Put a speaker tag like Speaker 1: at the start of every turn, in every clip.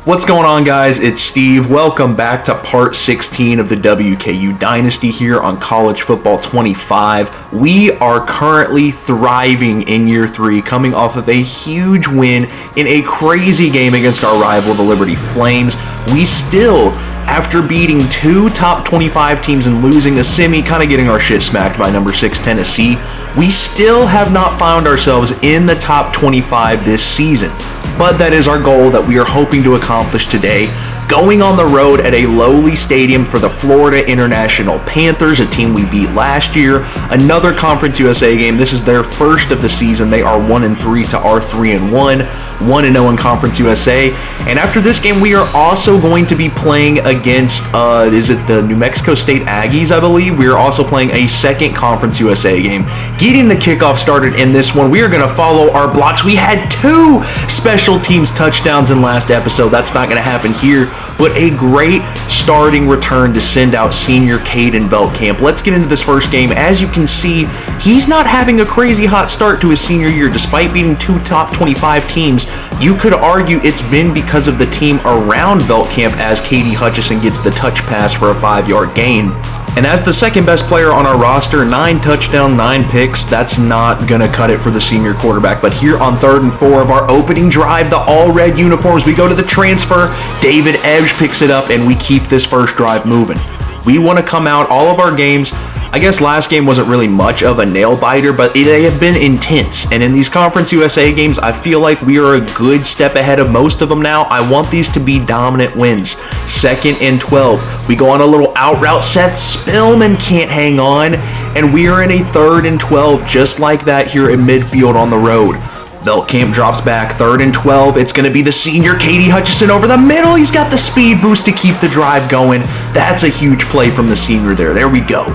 Speaker 1: What's going on, guys? It's Steve. Welcome back to part 16 of the WKU Dynasty here on College Football 25. We are currently thriving in year 3, coming off of a huge win in a crazy game against our rival, the Liberty Flames. We still, after beating 2 top 25 teams and losing a semi, kind of getting our shit smacked by number 6 Tennessee, we still have not found ourselves in the top 25 this season. But that is our goal that we are hoping to accomplish today. Going on the road at a lowly stadium for the Florida International Panthers, a team we beat last year. Another Conference USA game. This is their first of the season. They are 1-3 to our 3-1. 1-0 in Conference USA. And after this game, we are also going to be playing against, is it the New Mexico State Aggies, I believe? We are also playing a second Conference USA game. Getting the kickoff started in this one, we are going to follow our blocks. We had 2 special teams touchdowns in last episode. That's not going to happen here, but a great starting return to send out senior Caden Beltcamp. Let's get into this first game. As you can see, he's not having a crazy hot start to his senior year. Despite beating 2 top 25 teams, you could argue it's been because of the team around Beltcamp, as Katie Hutchison gets the touch pass for a 5-yard gain. And as the second best player on our roster, 9 touchdowns, 9 picks, that's not going to cut it for the senior quarterback. But here on 3rd and 4 of our opening drive, the all-red uniforms, we go to the transfer. David Ebsch picks it up, and we keep this first drive moving. We want to come out all of our games. I guess last game wasn't really much of a nail-biter, but they have been intense. And in these Conference USA games, I feel like we are a good step ahead of most of them now. I want these to be dominant wins. 2nd and 12. We go on a little out route. Seth Spillman can't hang on. And we are in a 3rd and 12, just like that here in midfield on the road. Beltcamp drops back, 3rd and 12. It's going to be the senior Katie Hutchison over the middle. He's got the speed boost to keep the drive going. That's a huge play from the senior there. There we go.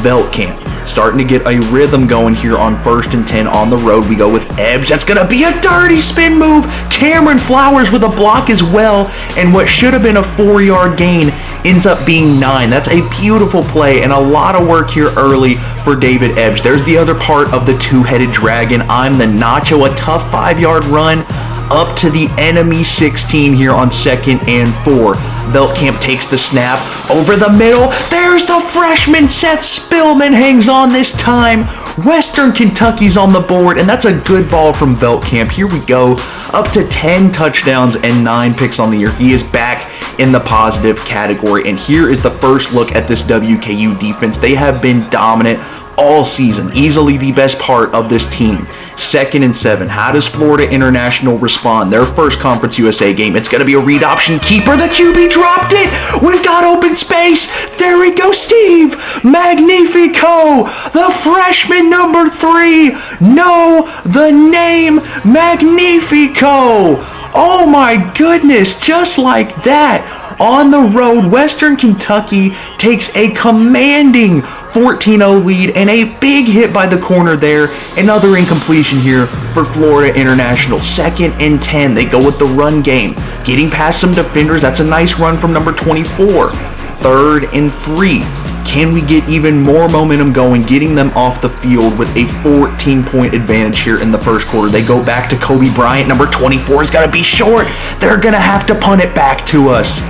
Speaker 1: Beltcamp starting to get a rhythm going here on 1st and 10 on the road. We go with Ebsch. That's going to be a dirty spin move. Cameron Flowers with a block as well. And what should have been a 4-yard gain ends up being 9. That's a beautiful play and a lot of work here early for David Ebsch. There's the other part of the 2-headed dragon. I'm the Nacho, a tough 5-yard run up to the enemy 16 here on 2nd and 4. Beltcamp takes the snap over the middle. There's the freshman. Seth Spillman hangs on this time. Western Kentucky's on the board, and that's a good ball from Beltcamp. Here we go. Up to 10 touchdowns and 9 picks on the year. He is back in the positive category, and here is the first look at this WKU defense. They have been dominant all season. Easily the best part of this team. 2nd and 7. How does Florida International respond? Their first Conference USA game. It's going to be a read option keeper. The QB dropped it. We've got open space. There we go, Steve. Magnifico. The freshman number 3. Know the name Magnifico. Oh my goodness. Just like that. On the road, Western Kentucky takes a commanding 14-0 lead and a big hit by the corner there. Another incompletion here for Florida International. 2nd and 10. They go with the run game. Getting past some defenders. That's a nice run from number 24. 3rd and 3. Can we get even more momentum going, getting them off the field with a 14-point advantage here in the first quarter? They go back to Kobe Bryant. Number 24 is going to be short. They're going to have to punt it back to us.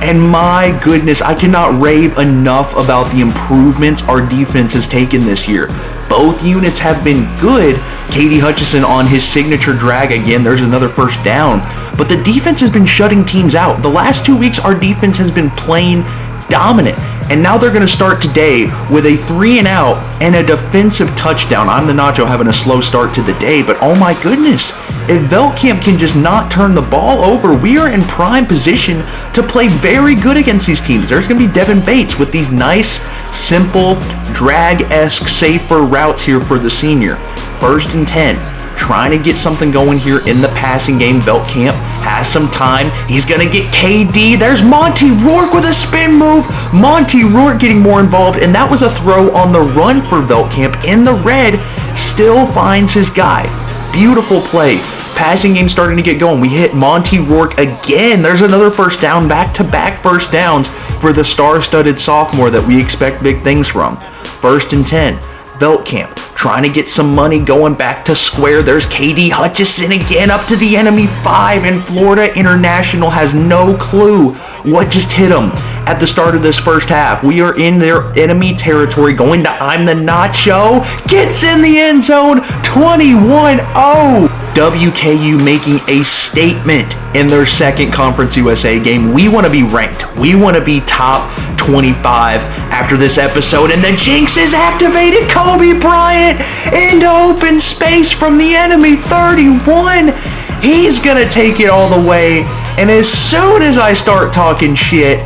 Speaker 1: And my goodness, I cannot rave enough about the improvements our defense has taken this year. Both units have been good. Katie Hutchison on his signature drag again. There's another first down. But the defense has been shutting teams out. The last 2 weeks, our defense has been playing dominant. And now they're going to start today with a 3-and-out and a defensive touchdown. I'm the Nacho having a slow start to the day, but oh my goodness. If Beltcamp can just not turn the ball over, we are in prime position to play very good against these teams. There's going to be Devin Bates with these nice, simple, drag-esque, safer routes here for the senior. 1st and 10. Trying to get something going here in the passing game. Beltcamp has some time. He's going to get KD. There's Monty Rourke with a spin move. Monty Rourke getting more involved, and that was a throw on the run for Beltcamp in the red. Still finds his guy. Beautiful play. Passing game starting to get going. We hit Monty Rourke again. There's another first down. Back-to-back first downs for the star-studded sophomore that we expect big things from. 1st and 10. Beltcamp trying to get some money going back to square. There's KD Hutchison again up to the enemy 5, and Florida International has no clue what just hit them at the start of this first half. We are in their enemy territory, going to I'm the Nacho, gets in the end zone, 21-0. WKU making a statement in their second Conference USA game. We want to be ranked. We want to be top 25 after this episode, and the jinx is activated. Kobe Bryant into open space from the enemy 31. He's gonna take it all the way, and as soon as I start talking shit,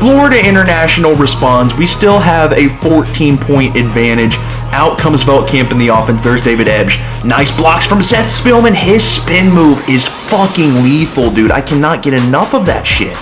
Speaker 1: Florida International responds. We still have a 14-point advantage. Out comes Veltkamp in the offense. There's David Ebsch. Nice blocks from Seth Spillman. His spin move is fucking lethal, dude. I cannot get enough of that shit.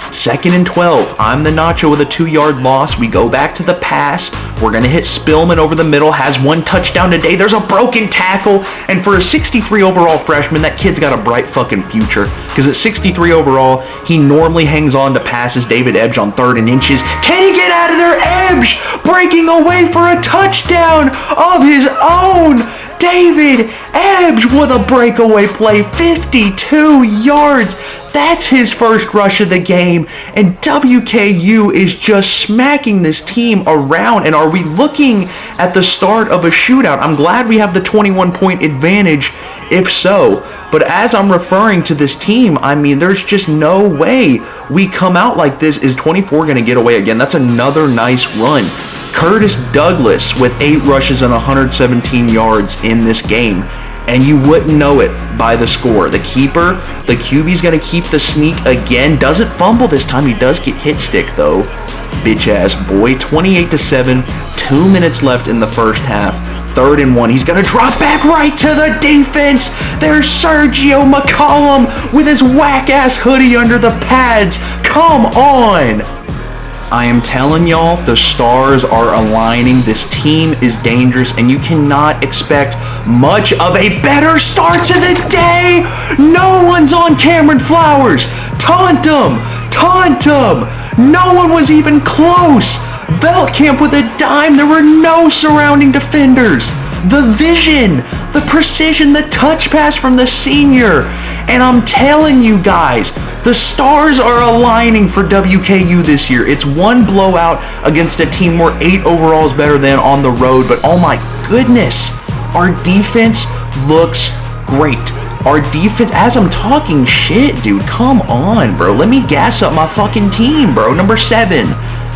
Speaker 1: 2nd and 12. I'm the Nacho with a 2-yard loss. We go back to the pass. We're going to hit Spillman over the middle. Has 1 touchdown today. There's a broken tackle. And for a 63 overall freshman, that kid's got a bright fucking future. Because at 63 overall, he normally hangs on to passes. David Ebsch on 3rd and inches. Can he get out of there? Ebsch breaking away for a touchdown of his own. David Ebsch with a breakaway play. 52 yards. That's his first rush of the game, and WKU is just smacking this team around. And are we looking at the start of a shootout? I'm glad we have the 21-point advantage, if so. But as I'm referring to this team, I mean, there's just no way we come out like this. Is 24 going to get away again? That's another nice run. Curtis Douglas with 8 rushes and 117 yards in this game. And you wouldn't know it by the score. The keeper, the QB's going to keep the sneak again. Doesn't fumble this time. He does get hit stick, though. Bitch-ass boy. 28-7. 2 minutes left in the first half. 3rd and 1. He's going to drop back right to the defense. There's Sergio McCollum with his whack-ass hoodie under the pads. Come on. I am telling y'all, the stars are aligning. This team is dangerous, and you cannot expect much of a better start to the day. No one's on Cameron Flowers. Taunt him. Taunt him. No one was even close. Veltkamp with a dime. There were no surrounding defenders. The vision, the precision, the touch pass from the senior. And I'm telling you guys, the stars are aligning for WKU this year. It's one blowout against a team where 8 overall is better than on the road. But oh my goodness, our defense looks great. Our defense, as I'm talking shit, dude, come on, bro. Let me gas up my fucking team, bro. Number 7,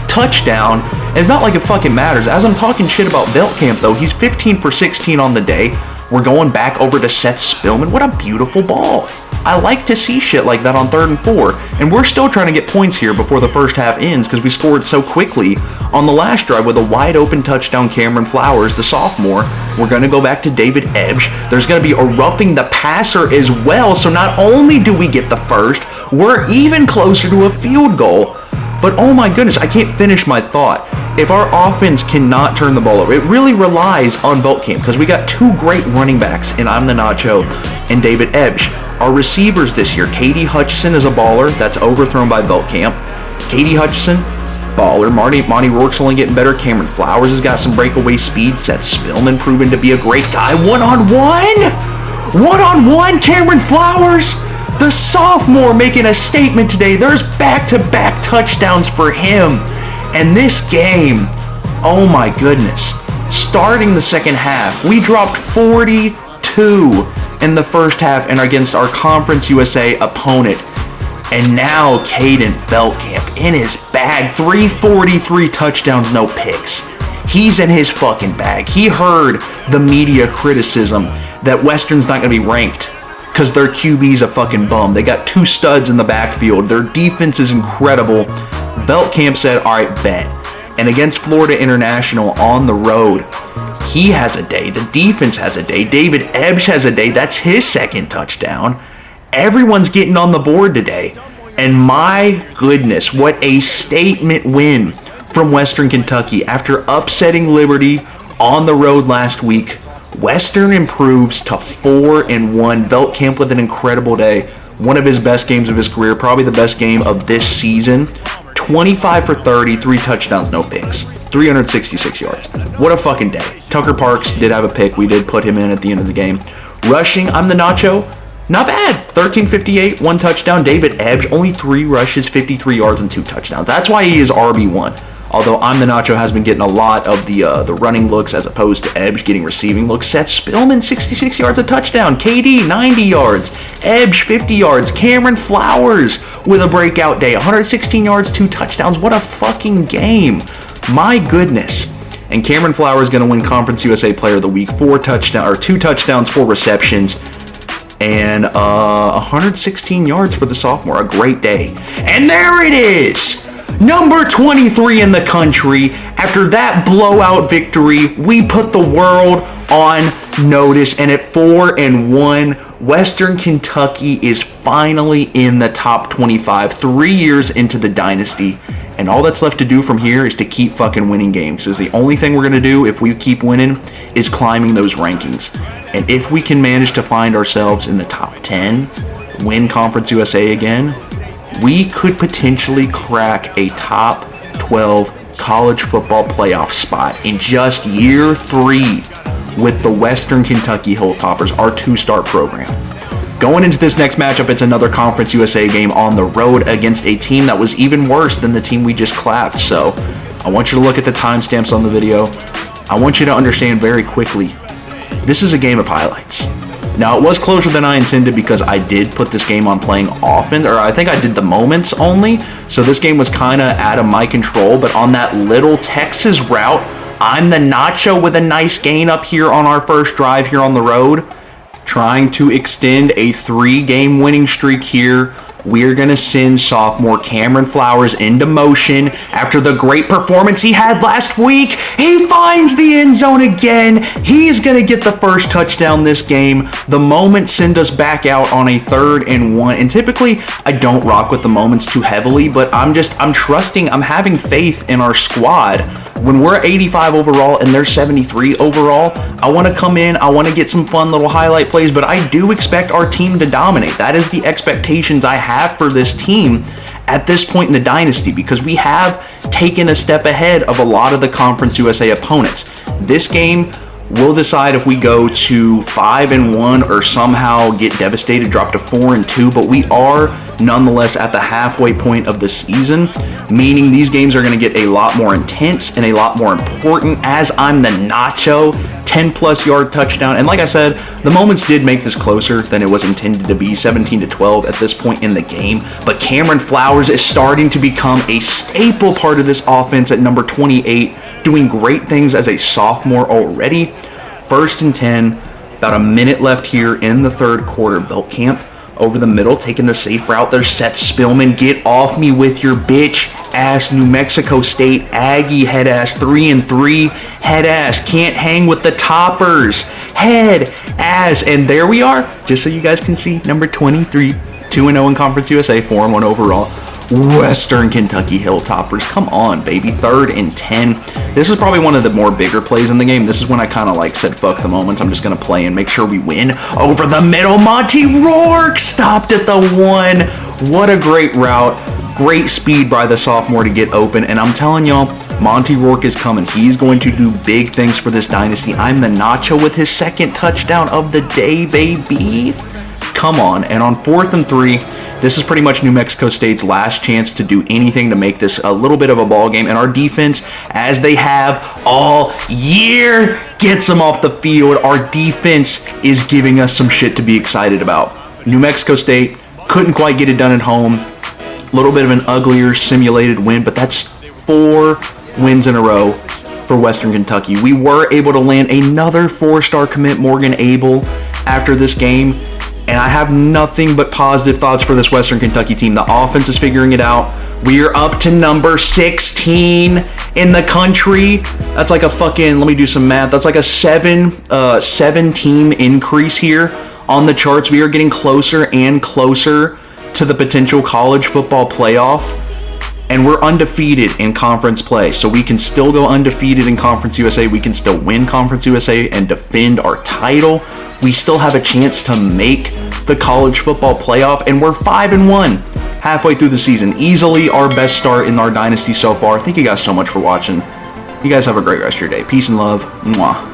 Speaker 1: touchdown. It's not like it fucking matters. As I'm talking shit about Veltkamp, though, he's 15 for 16 on the day. We're going back over to Seth Spillman. What a beautiful ball. I like to see shit like that on 3rd and 4. And we're still trying to get points here before the first half ends because we scored so quickly on the last drive with a wide open touchdown. Cameron Flowers, the sophomore. We're going to go back to David Ebsch. There's going to be a roughing the passer as well. So not only do we get the first, we're even closer to a field goal. But oh my goodness, I can't finish my thought. If our offense cannot turn the ball over, it really relies on Veltkamp because we got 2 great running backs in I'm the Nacho and David Ebsch. Our receivers this year, KD Hutchison is a baller. That's overthrown by Veltkamp. KD Hutchison, baller. Monty Rourke's only getting better. Cameron Flowers has got some breakaway speed. Seth Spillman proven to be a great guy. One-on-one! One-on-one, Cameron Flowers! The sophomore making a statement today. There's back-to-back touchdowns for him. And this game, oh my goodness. Starting the second half, we dropped 42 in the first half and against our Conference USA opponent. And now Caden Veltkamp in his bag. 343 touchdowns, no picks. He's in his fucking bag. He heard the media criticism that Western's not going to be ranked because their QB's a fucking bum. They got 2 studs in the backfield. Their defense is incredible. Veltkamp said, all right, bet. And against Florida International on the road, he has a day. The defense has a day. David Ebsch has a day. That's his second touchdown. Everyone's getting on the board today. And my goodness, what a statement win from Western Kentucky. After upsetting Liberty on the road last week, Western improves to 4-1. Veltkamp with an incredible day. One of his best games of his career, probably the best game of this season. 25 for 30, 3 touchdowns, no picks. 366 yards. What a fucking day. Tucker Parks did have a pick. We did put him in at the end of the game. Rushing, I'm the Nacho. Not bad. 1358, 1 touchdown. David Ebbs, only 3 rushes, 53 yards, and 2 touchdowns. That's why he is RB1. Although I'm the Nacho has been getting a lot of the running looks as opposed to Ebbs getting receiving looks. Seth Spillman, 66 yards, a touchdown. KD, 90 yards. Ebbs, 50 yards. Cameron Flowers with a breakout day. 116 yards, 2 touchdowns. What a fucking game. My goodness. And Cameron Flowers is going to win Conference USA Player of the Week. 2 touchdowns, 4 receptions. And 116 yards for the sophomore. A great day. And there it is. Number 23 in the country. After that blowout victory, we put the world on notice. And at 4-1, Western Kentucky is finally in the top 25, 3 years into the dynasty. And all that's left to do from here is to keep fucking winning games. Because the only thing we're going to do if we keep winning is climbing those rankings. And if we can manage to find ourselves in the top 10, win Conference USA again, we could potentially crack a top 12 college football playoff spot in just year 3 with the Western Kentucky Hilltoppers, our 2-star program. Going into this next matchup, it's another Conference USA game on the road against a team that was even worse than the team we just clapped. So I want you to look at the timestamps on the video. I want you to understand very quickly, this is a game of highlights. Now, it was closer than I intended because I did put this game on playing often, or I think I did the moments only, so this game was kind of out of my control, but on that little Texas route, I'm the Nacho with a nice gain up here on our first drive here on the road, trying to extend a 3-game winning streak here. We're going to send sophomore Cameron Flowers into motion after the great performance he had last week. He finds the end zone again. He's going to get the first touchdown this game. The moments send us back out on a 3rd-and-1. And typically, I don't rock with the moments too heavily, but I'm trusting, I'm having faith in our squad. When we're 85 overall and they're 73 overall, I want to come in, I want to get some fun little highlight plays, but I do expect our team to dominate. That is the expectations I have for this team at this point in the dynasty because we have taken a step ahead of a lot of the Conference USA opponents. This game will decide if we go to 5-1 or somehow get devastated, drop to 4-2, but we are nonetheless at the halfway point of the season, meaning these games are going to get a lot more intense and a lot more important as I'm the Nacho, 10-plus yard touchdown. And like I said, the moments did make this closer than it was intended to be, 17-12 at this point in the game. But Cameron Flowers is starting to become a staple part of this offense at number 28, doing great things as a sophomore already. 1st and 10, about a minute left here in the 3rd quarter. Beltcamp over the middle, taking the safe route there. Seth Spillman, get off me with your bitch ass New Mexico State Aggie head ass. 3-3 head ass. Can't hang with the toppers. Head ass. And there we are. Just so you guys can see, number 23, 2-0 in Conference USA, 4-1 overall. Western Kentucky Hilltoppers. Come on, baby. 3rd and 10. This is probably one of the more bigger plays in the game. This is when I kind of like said, fuck the moments. I'm just going to play and make sure we win. Over the middle, Monty Rourke stopped at the 1. What a great route. Great speed by the sophomore to get open. And I'm telling y'all, Monty Rourke is coming. He's going to do big things for this dynasty. I'm the Nacho with his 2nd touchdown of the day, baby. Come on. And on 4th and 3, this is pretty much New Mexico State's last chance to do anything to make this a little bit of a ball game. And our defense, as they have all year, gets them off the field. Our defense is giving us some shit to be excited about. New Mexico State couldn't quite get it done at home. A little bit of an uglier simulated win, but that's 4 wins in a row for Western Kentucky. We were able to land another 4-star commit, Morgan Abel, after this game. And I have nothing but positive thoughts for this Western Kentucky team. The offense is figuring it out. We are up to number 16 in the country. That's like a fucking, let me do some math. That's like a 7-team increase here on the charts. We are getting closer and closer to the potential college football playoff. And we're undefeated in conference play. So we can still go undefeated in Conference USA. We can still win Conference USA and defend our title. We still have a chance to make the college football playoff. And we're 5-1 halfway through the season. Easily our best start in our dynasty so far. Thank you guys so much for watching. You guys have a great rest of your day. Peace and love. Mwah.